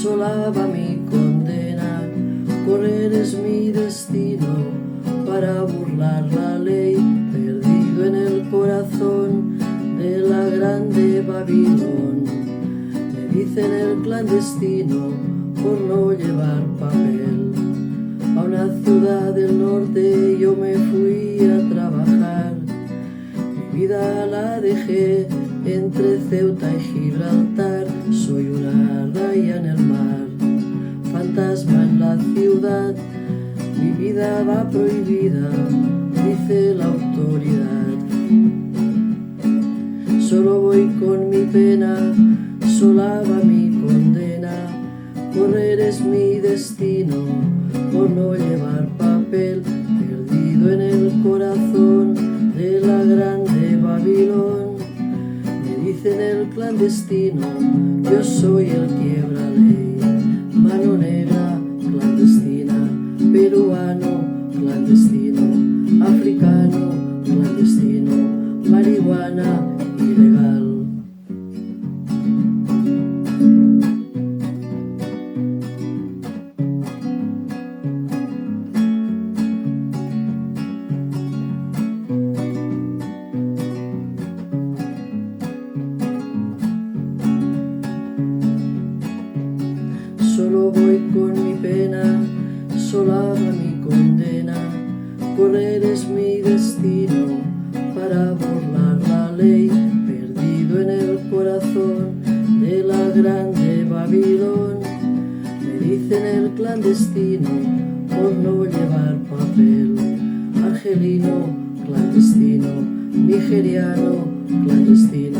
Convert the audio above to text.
sola va mi condena, correr es mi destino, para burlar la ley, perdido en el corazón de la grande Babilón. Me dicen el clandestino por no llevar papel. A una ciudad del norte yo me fui a trabajar, mi vida la dejé entre Ceuta y Gibraltar. Soy una raya en el mar, fantasma en la ciudad, mi vida va prohibida, dice la autoridad. Solo voy con mi pena, sola va mi condena, correr es mi destino, por no llevar papel, perdido en el corazón de la grande Babilón. Me dicen el clandestino, yo soy el quiebra ley, mano negra clandestina, peruano clandestino, africano clandestino, marihuana ilegal. Solo voy con mi pena, sola va mi condena, correr es mi destino, para burlar la ley, perdido en el corazón de la grande Babilón. Me dicen el clandestino por no llevar papel, argelino clandestino, nigeriano clandestino,